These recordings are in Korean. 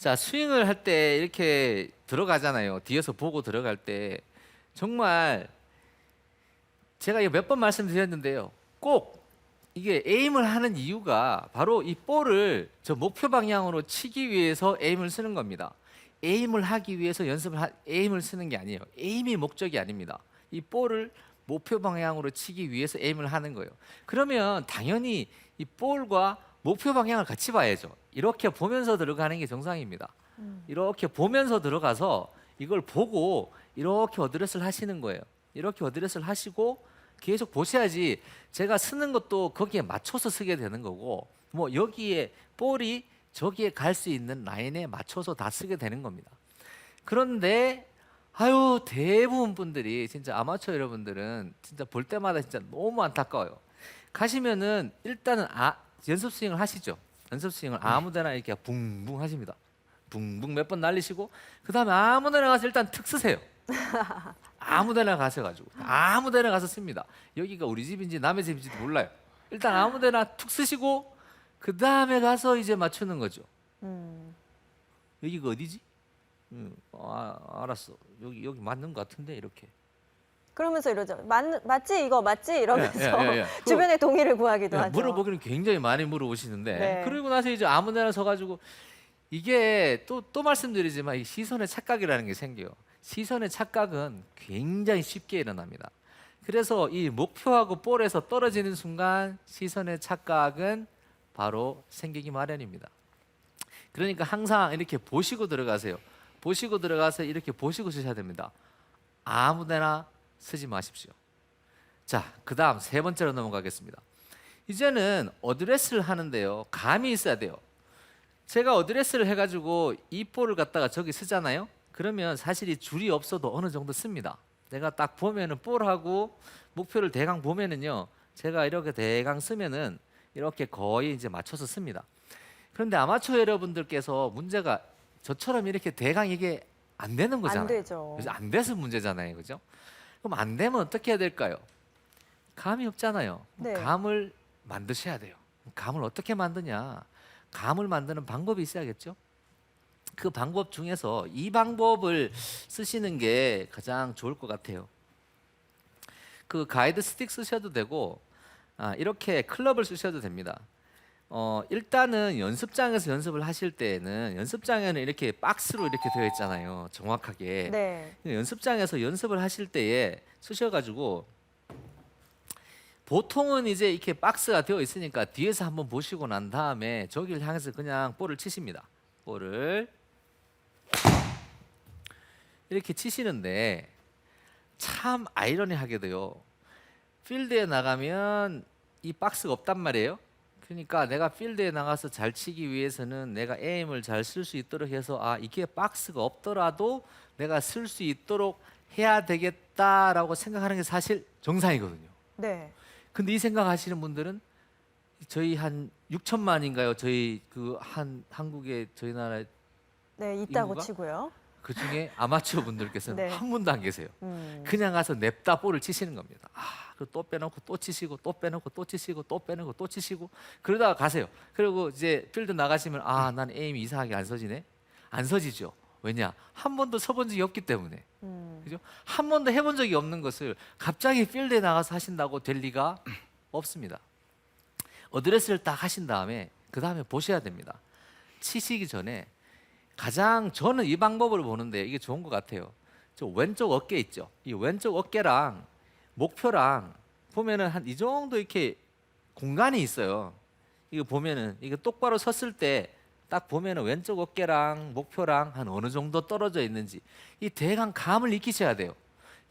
자, 스윙을 할 때 이렇게 들어가잖아요. 뒤에서 보고 들어갈 때 정말 제가 이거 몇 번 말씀드렸는데요. 꼭 이게 에임을 하는 이유가 바로 이 볼을 저 목표 방향으로 치기 위해서 에임을 쓰는 겁니다. 에임을 하기 위해서 에임을 쓰는 게 아니에요. 에임이 목적이 아닙니다. 이 볼을 목표 방향으로 치기 위해서 에임을 하는 거예요. 그러면 당연히 이 볼과 목표 방향을 같이 봐야죠. 이렇게 보면서 들어가는 게 정상입니다. 이렇게 보면서 들어가서 이걸 보고 이렇게 어드레스를 하시는 거예요. 이렇게 어드레스를 하시고 계속 보셔야지 제가 쓰는 것도 거기에 맞춰서 쓰게 되는 거고, 뭐 여기에 볼이 저기에 갈 수 있는 라인에 맞춰서 다 쓰게 되는 겁니다. 그런데 아유, 대부분 분들이 진짜 아마추어 여러분들은 진짜 볼 때마다 진짜 너무 안타까워요. 가시면은 일단은 연습 스윙을 하시죠. 연습 스윙을 아무데나 이렇게 붕붕 하십니다. 붕붕 몇 번 날리시고 그 다음에 아무데나 가서 일단 특 쓰세요. 아무데나 가셔가지고 아무데나 가서 씁니다. 여기가 우리 집인지 남의 집인지도 몰라요. 일단 아무데나 툭 쓰시고 그 다음에 가서 이제 맞추는 거죠. 여기가 어디지? 알았어. 여기 맞는 것 같은데 이렇게. 그러면서 이러죠. 맞지 이거 맞지 이러면서 예. 주변의 동의를 구하기도 하죠. 물어보기는 굉장히 많이 물어보시는데 네. 그러고 나서 이제 아무데나 서가지고 이게 또 말씀드리지만 이 시선의 착각이라는 게 생겨요. 시선의 착각은 굉장히 쉽게 일어납니다. 그래서 이 목표하고 볼에서 떨어지는 순간 시선의 착각은 바로 생기기 마련입니다. 그러니까 항상 이렇게 보시고 들어가세요. 보시고 들어가서 이렇게 보시고 쓰셔야 됩니다. 아무데나 쓰지 마십시오. 자, 그 다음 세 번째로 넘어가겠습니다. 이제는 어드레스를 하는데요, 감이 있어야 돼요. 제가 어드레스를 해가지고 이 볼을 갖다가 저기 쓰잖아요. 그러면 사실 이 줄이 없어도 어느 정도 씁니다. 내가 딱 보면은 볼하고 목표를 대강 보면은요, 제가 이렇게 대강 쓰면은 이렇게 거의 이제 맞춰서 씁니다. 그런데 아마추어 여러분들께서 문제가 저처럼 이렇게 대강 이게 안 되는 거잖아요. 안 되죠. 그래서 안 돼서 문제잖아요, 그죠? 그럼 안 되면 어떻게 해야 될까요? 감이 없잖아요. 네. 감을 만드셔야 돼요. 감을 어떻게 만드냐? 감을 만드는 방법이 있어야겠죠? 그 방법 중에서 이 방법을 쓰시는 게 가장 좋을 것 같아요. 그 가이드 스틱 쓰셔도 되고, 이렇게 클럽을 쓰셔도 됩니다. 일단은 연습장에서 연습을 하실 때에는 연습장에는 이렇게 박스로 이렇게 되어 있잖아요. 정확하게. 네. 연습장에서 연습을 하실 때에 쓰셔가지고 보통은 이제 이렇게 박스가 되어 있으니까 뒤에서 한번 보시고 난 다음에 저기를 향해서 그냥 볼을 치십니다. 볼을 이렇게 치시는데 참 아이러니하게도요, 필드에 나가면 이 박스가 없단 말이에요. 그러니까 내가 필드에 나가서 잘 치기 위해서는 내가 에임을 잘 쓸 수 있도록 해서 이게 박스가 없더라도 내가 쓸 수 있도록 해야 되겠다라고 생각하는 게 사실 정상이거든요. 네. 근데 이 생각하시는 분들은 저희 한 6천만인가요? 저희 그 한국에 저희 나라 네, 있다고 인구가? 치고요. 그 중에 아마추어 분들께서는 네. 한 분도 안 계세요. 그냥 가서 냅다 볼을 치시는 겁니다. 또 빼놓고 또 치시고 또 빼놓고 또 치시고 또 빼놓고 또 치시고 그러다가 가세요. 그리고 이제 필드 나가시면 난 에임이 이상하게 안 서지네. 안 서지죠. 왜냐? 한 번도 서본 적이 없기 때문에. 그죠? 한 번도 해본 적이 없는 것을 갑자기 필드에 나가서 하신다고 될 리가 없습니다. 어드레스를 딱 하신 다음에 그 다음에 보셔야 됩니다. 치시기 전에 가장 저는 이 방법을 보는데 이게 좋은 것 같아요. 저 왼쪽 어깨 있죠. 이 왼쪽 어깨랑 목표랑 보면은 한 이 정도 이렇게 공간이 있어요. 이거 보면은 이거 똑바로 섰을 때 딱 보면은 왼쪽 어깨랑 목표랑 한 어느 정도 떨어져 있는지 이 대강 감을 익히셔야 돼요.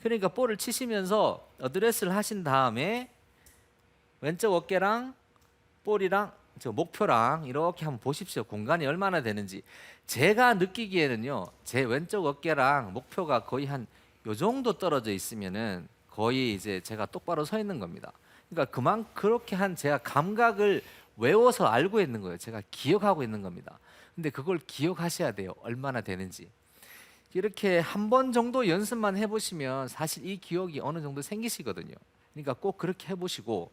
그러니까 볼을 치시면서 어드레스를 하신 다음에 왼쪽 어깨랑 볼이랑 저 목표랑 이렇게 한번 보십시오. 공간이 얼마나 되는지. 제가 느끼기에는요, 제 왼쪽 어깨랑 목표가 거의 한 요 정도 떨어져 있으면은 거의 이제 제가 똑바로 서 있는 겁니다. 그러니까 그렇게 한 제가 감각을 외워서 알고 있는 거예요. 제가 기억하고 있는 겁니다. 근데 그걸 기억하셔야 돼요. 얼마나 되는지. 이렇게 한 번 정도 연습만 해보시면 사실 이 기억이 어느 정도 생기시거든요. 그러니까 꼭 그렇게 해보시고,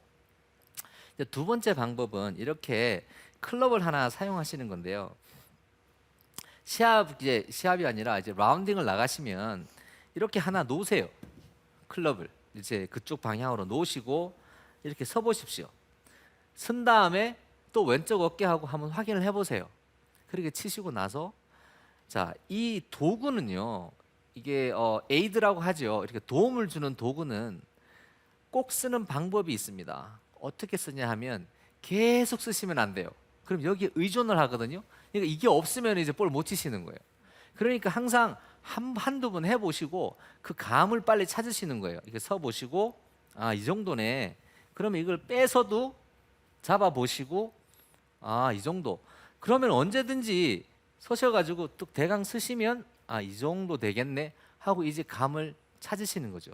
이제 두 번째 방법은 이렇게 클럽을 하나 사용하시는 건데요. 시합이 아니라 이제 라운딩을 나가시면 이렇게 하나 놓으세요. 클럽을 이제 그쪽 방향으로 놓으시고 이렇게 서 보십시오. 선 다음에 또 왼쪽 어깨하고 한번 확인을 해보세요. 그렇게 치시고 나서 자, 이 도구는요. 이게 에이드라고 하죠. 이렇게 도움을 주는 도구는 꼭 쓰는 방법이 있습니다. 어떻게 쓰냐 하면 계속 쓰시면 안 돼요. 그럼 여기에 의존을 하거든요. 그러니까 이게 없으면 이제 볼 못 치시는 거예요. 그러니까 항상 한두 번 해보시고 그 감을 빨리 찾으시는 거예요. 이렇게 서 보시고 아, 이 정도네. 그러면 이걸 빼서도 잡아 보시고 아, 이 정도. 그러면 언제든지 서셔가지고 뚝 대강 쓰시면 아, 이 정도 되겠네 하고 이제 감을 찾으시는 거죠.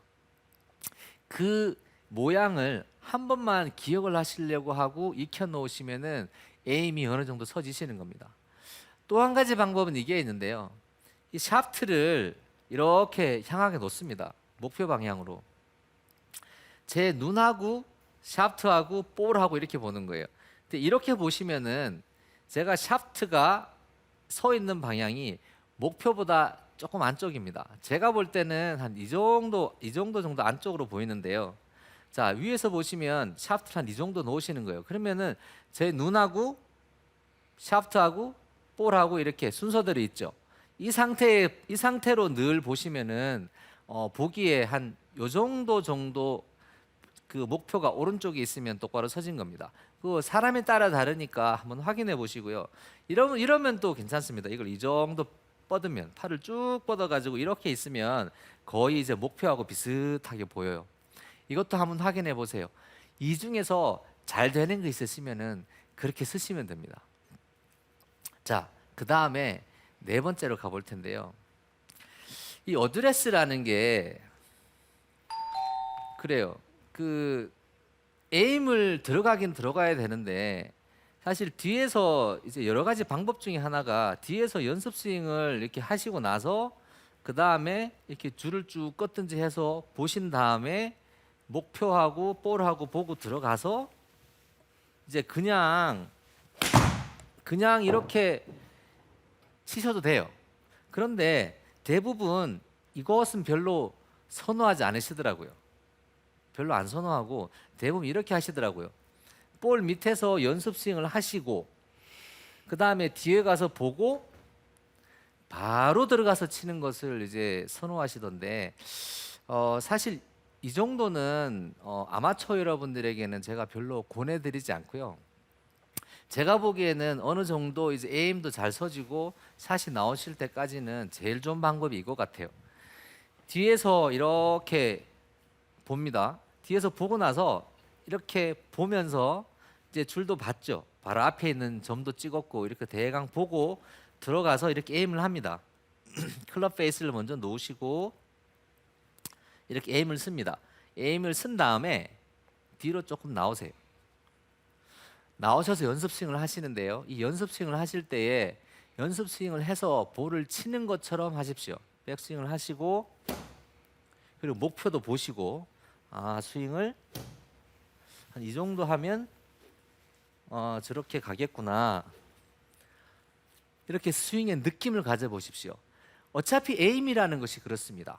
그 모양을 한 번만 기억을 하시려고 하고 익혀 놓으시면은 에임이 어느 정도 서지시는 겁니다. 또 한 가지 방법은 이게 있는데요. 이 샤프트를 이렇게 향하게 놓습니다. 목표 방향으로. 제 눈하고 샤프트하고 볼하고 이렇게 보는 거예요. 근데 이렇게 보시면은 제가 샤프트가 서 있는 방향이 목표보다 조금 안쪽입니다. 제가 볼 때는 한 이 정도 안쪽으로 보이는데요. 자, 위에서 보시면 샤프트 한 이 정도 놓으시는 거예요. 그러면은 제 눈하고 샤프트하고 볼하고 이렇게 순서대로 있죠. 이 상태로 늘 보시면은 보기에 한 요 정도 그 목표가 오른쪽에 있으면 똑바로 서진 겁니다. 그 사람에 따라 다르니까 한번 확인해 보시고요. 이러면 또 괜찮습니다. 이걸 이 정도 뻗으면 팔을 쭉 뻗어 가지고 이렇게 있으면 거의 이제 목표하고 비슷하게 보여요. 이것도 한번 확인해 보세요. 이 중에서 잘 되는 거 있으시면은 그렇게 쓰시면 됩니다. 자, 그 다음에 네 번째로 가볼 텐데요. 이 어드레스라는 게 그래요. 그 에임을 들어가긴 들어가야 되는데 사실 뒤에서 이제 여러 가지 방법 중에 하나가 뒤에서 연습 스윙을 이렇게 하시고 나서 그 다음에 이렇게 줄을 쭉 껐든지 해서 보신 다음에 목표하고 볼하고 보고 들어가서 이제 그냥 이렇게 치셔도 돼요. 그런데 대부분 이것은 별로 선호하지 않으시더라고요. 별로 안 선호하고 대부분 이렇게 하시더라고요. 볼 밑에서 연습 스윙을 하시고 그 다음에 뒤에 가서 보고 바로 들어가서 치는 것을 이제 선호하시던데 사실 이 정도는 아마추어 여러분들에게는 제가 별로 권해드리지 않고요. 제가 보기에는 어느 정도 이제 에임도 잘 서지고 샷이 나오실 때까지는 제일 좋은 방법이 이거 같아요. 뒤에서 이렇게 봅니다. 뒤에서 보고 나서 이렇게 보면서 이제 줄도 봤죠. 바로 앞에 있는 점도 찍었고 이렇게 대강 보고 들어가서 이렇게 에임을 합니다. 클럽 페이스를 먼저 놓으시고 이렇게 에임을 씁니다. 에임을 쓴 다음에 뒤로 조금 나오세요. 나오셔서 연습 스윙을 하시는데요. 이 연습 스윙을 하실 때에 연습 스윙을 해서 볼을 치는 것처럼 하십시오. 백스윙을 하시고 그리고 목표도 보시고 아, 스윙을 한 이 정도 하면 저렇게 가겠구나. 이렇게 스윙의 느낌을 가져보십시오. 어차피 에임이라는 것이 그렇습니다.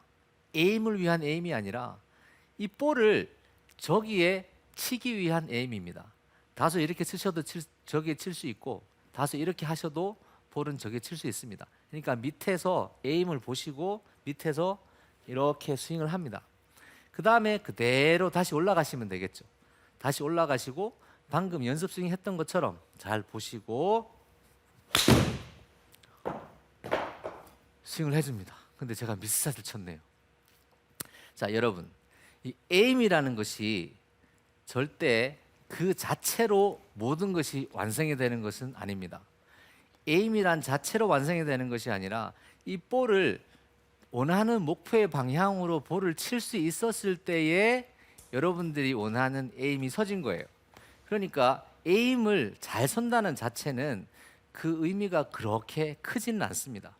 에임을 위한 에임이 아니라 이 볼을 저기에 치기 위한 에임입니다. 다소 이렇게 치셔도 저기에 칠 수 있고 다소 이렇게 하셔도 볼은 저기에 칠 수 있습니다. 그러니까 밑에서 에임을 보시고 밑에서 이렇게 스윙을 합니다. 그 다음에 그대로 다시 올라가시면 되겠죠. 다시 올라가시고 방금 연습 스윙 했던 것처럼 잘 보시고 스윙을 해줍니다. 근데 제가 미스샷을 쳤네요. 자, 여러분, 이 에임이라는 것이 절대 그 자체로 모든 것이 완성이 되는 것은 아닙니다. 에임이란 자체로 완성이 되는 것이 아니라 이 볼을 원하는 목표의 방향으로 볼을 칠 수 있었을 때에 여러분들이 원하는 에임이 서진 거예요. 그러니까 에임을 잘 선다는 자체는 그 의미가 그렇게 크지는 않습니다.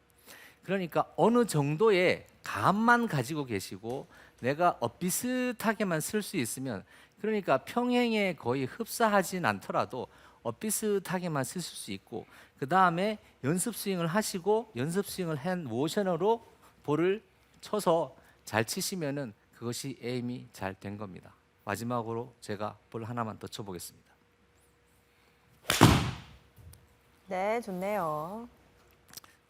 그러니까 어느 정도의 감만 가지고 계시고 내가 비슷하게만 쓸 수 있으면 그러니까 평행에 거의 흡사하진 않더라도 비슷하게만 쓰실 수 있고 그 다음에 연습 스윙을 하시고 연습 스윙을 핸 모션으로 볼을 쳐서 잘 치시면은 그것이 에임이 잘 된 겁니다. 마지막으로 제가 볼 하나만 더 쳐보겠습니다. 네, 좋네요.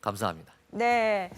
감사합니다. 네.